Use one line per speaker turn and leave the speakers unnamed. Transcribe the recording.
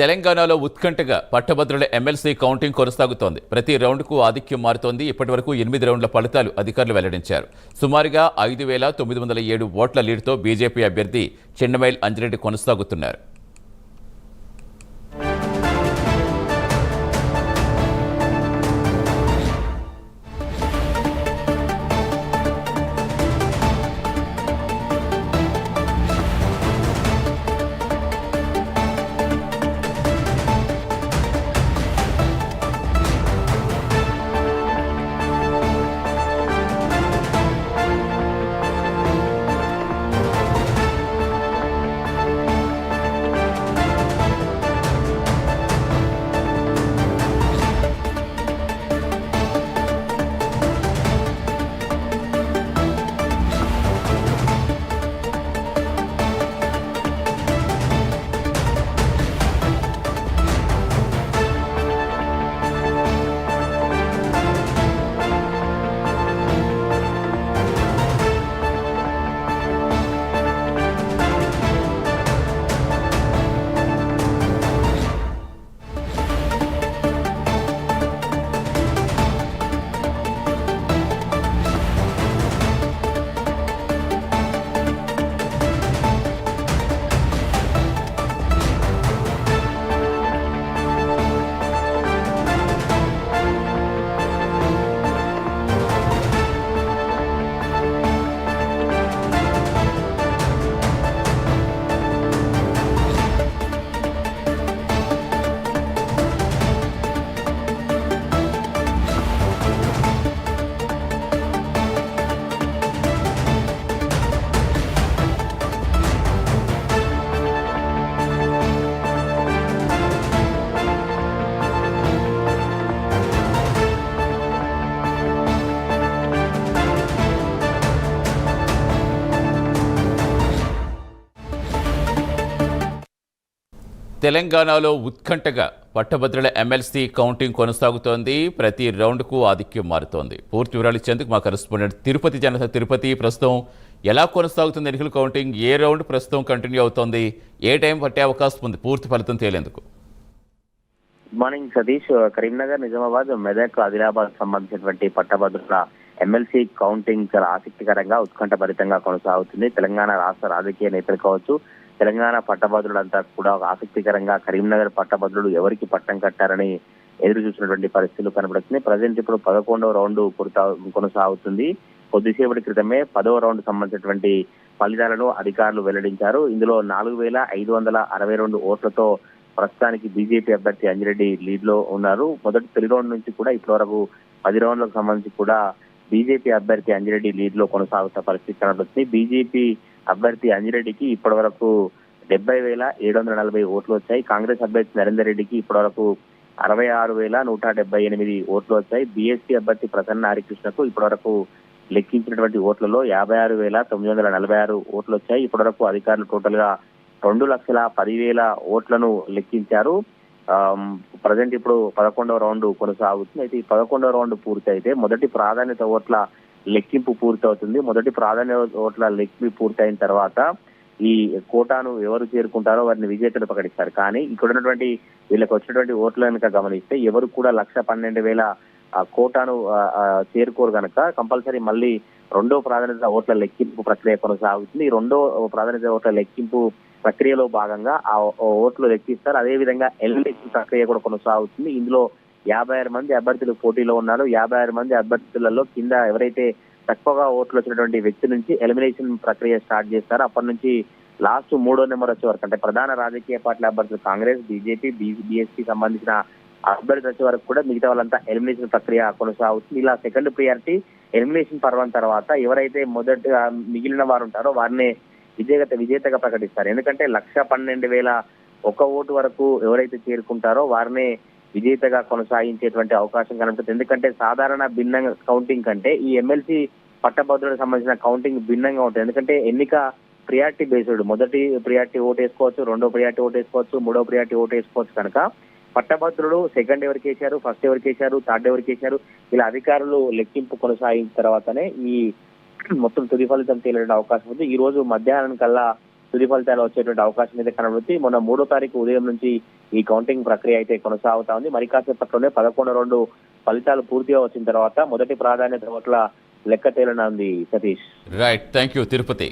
తెలంగాణలో ఉత్కంఠగా పట్టభద్రుల ఎమ్మెల్సీ కౌంటింగ్ కొనసాగుతోంది. ప్రతి రౌండ్కు ఆధిక్యం మారుతోంది. ఇప్పటివరకు 8 రౌండ్ల ఫలితాలు అధికారులు వెల్లడించారు. సుమారుగా 5,907 ఓట్ల లీడ్తో బీజేపీ అభ్యర్థి చెన్నమైల్ అంజిరెడ్డి కొనసాగుతున్నారు. తెలంగాణలో ఉత్కంఠగా పట్టభద్రుల ఎమ్మెల్సీ కౌంటింగ్ కొనసాగుతోంది. ప్రతి రౌండ్కు ఆధిక్యం మారుతోంది. పూర్తి వివరాలు ఇచ్చేందుకు మా కరెస్పాండెంట్ తిరుపతి ప్రస్తుతం ఎలా కొనసాగుతుంది ఎన్నికల కౌంటింగ్, ఏ రౌండ్ ప్రస్తుతం కంటిన్యూ అవుతోంది, ఏ టైం పట్టే అవకాశం ఉంది పూర్తి ఫలితం తేలేందుకు?
Good morning Satish. కరీంనగర్, నిజామాబాద్, మెదక్, ఆదిలాబాద్ సంబంధించినటువంటి పట్టభద్రుల ఎమ్మెల్సీ కౌంటింగ్ చాలా ఆసక్తికరంగా ఉత్కంఠభరితంగా కొనసాగుతుంది. తెలంగాణ రాష్ట్ర రాజకీయ నేతలు కావచ్చు, తెలంగాణ పట్టభద్రులంతా కూడా ఆసక్తికరంగా కరీంనగర్ పట్టభద్రులు ఎవరికి పట్టం కట్టారని ఎదురు చూసినటువంటి పరిస్థితులు కనబడుతుంది. ప్రజెంట్ ఇప్పుడు 11వ రౌండ్ కొనసాగుతుంది. కొద్దిసేపటి క్రితమే 10వ రౌండ్ సంబంధించినటువంటి ఫలితాలను అధికారులు వెల్లడించారు. ఇందులో 4,562 ఓట్లతో ప్రస్తుతానికి బీజేపీ అభ్యర్థి అంజిరెడ్డి లీడ్ లో ఉన్నారు. తొలి రౌండ్ నుంచి కూడా ఇప్పటి వరకు 10 రౌండ్లకు సంబంధించి కూడా బీజేపీ అభ్యర్థి అంజిరెడ్డి లీడ్ లో కొనసాగుతున్న పరిస్థితి కనబడుతుంది. బీజేపీ అభ్యర్థి అంజిరెడ్డికి ఇప్పటి వరకు 70,740 ఓట్లు వచ్చాయి. కాంగ్రెస్ అభ్యర్థి నరేందర్ రెడ్డికి ఇప్పటి వరకు 66,178 ఓట్లు వచ్చాయి. బీఎస్పీ అభ్యర్థి ప్రసన్న హరికృష్ణకు ఇప్పటి వరకు లెక్కించినటువంటి ఓట్లలో 56,946 ఓట్లు వచ్చాయి. ఇప్పటి వరకు అధికారులు టోటల్ గా 2,10,000 ఓట్లను లెక్కించారు. ప్రజెంట్ ఇప్పుడు 11వ రౌండ్ కొనసాగుతుంది. అయితే ఈ 11వ రౌండ్ పూర్తి అయితే మొదటి ప్రాధాన్యత ఓట్ల లెక్కింపు పూర్తవుతుంది. మొదటి ప్రాధాన్యత ఓట్ల లెక్కింపు పూర్తయిన తర్వాత ఈ కోటాను ఎవరు చేరుకుంటారో వారిని విజేతలు ప్రకటిస్తారు. కానీ ఇక్కడ ఉన్నటువంటి వీళ్ళకి వచ్చినటువంటి ఓట్ల కనుక గమనిస్తే ఎవరు కూడా 1,12,000 కోటాను చేరుకోరు కనుక కంపల్సరీ మళ్ళీ రెండో ప్రాధాన్యత ఓట్ల లెక్కింపు ప్రక్రియ కొనసాగుతుంది. ఈ రెండో ప్రాధాన్యత ఓట్ల లెక్కింపు ప్రక్రియలో భాగంగా ఆ ఓట్లు లెక్కిస్తారు. అదేవిధంగా ఎలిమినేషన్ ప్రక్రియ కూడా కొనసాగుతుంది. ఇందులో 56 మంది అభ్యర్థులు పోటీలో ఉన్నారు. 56 మంది అభ్యర్థులలో కింద ఎవరైతే తక్కువగా ఓట్లు వచ్చినటువంటి వ్యక్తి నుంచి ఎలిమినేషన్ ప్రక్రియ స్టార్ట్ చేస్తారో అప్పటి నుంచి లాస్ట్ 3వ నెంబర్ వచ్చే వరకు, అంటే ప్రధాన రాజకీయ పార్టీల అభ్యర్థులు కాంగ్రెస్, బీజేపీ, బీఎస్పీ సంబంధించిన అభ్యర్థులు వచ్చే వరకు కూడా మిగతా వాళ్ళంతా ఎలిమినేషన్ ప్రక్రియ కొనసాగుతుంది. ఇలా సెకండ్ ప్రియారిటీ ఎలిమినేషన్ పర్వం తర్వాత ఎవరైతే మొదట మిగిలిన వారు ఉంటారో వారిని విజేతగా ప్రకటిస్తారు. ఎందుకంటే 1,12,001 ఓటు వరకు ఎవరైతే చేరుకుంటారో వారినే విజేతగా కొనసాగించేటువంటి అవకాశం కనబడుతుంది. ఎందుకంటే సాధారణ భిన్నంగా కౌంటింగ్ కంటే ఈ ఎమ్మెల్సీ పట్టభద్రులకు సంబంధించిన కౌంటింగ్ భిన్నంగా ఉంటుంది. ఎందుకంటే ఎన్నిక ప్రియారిటీ బేస్డ్, మొదటి ప్రియారిటీ ఓటు వేసుకోవచ్చు, రెండో ప్రియారిటీ ఓటు వేసుకోవచ్చు, మూడో ప్రియారిటీ ఓటు వేసుకోవచ్చు. కనుక పట్టభద్రులు సెకండ్ ఎవరికి వేశారు, ఫస్ట్ ఎవరికి వేశారు, థర్డ్ ఎవరికి వేశారు, ఇలా అధికారులు లెక్కింపు కొనసాగిన తర్వాతనే ఈ మొత్తం తుది ఫలితం తేలే అవకాశం ఉంది. ఈ రోజు మధ్యాహ్నం కల్లా తుది ఫలితాలు వచ్చేటువంటి అవకాశం అయితే కనబడుతుంది. మొన్న 3వ తారీఖు ఉదయం నుంచి ఈ కౌంటింగ్ ప్రక్రియ అయితే కొనసాగుతా ఉంది. మరి కాసేపట్లోనే 11 రౌండ్ ఫలితాలు పూర్తిగా వచ్చిన తర్వాత మొదటి ప్రాధాన్యత ఓట్ల లెక్క తేలనుంది Satish.
Right, thank you Tirupati.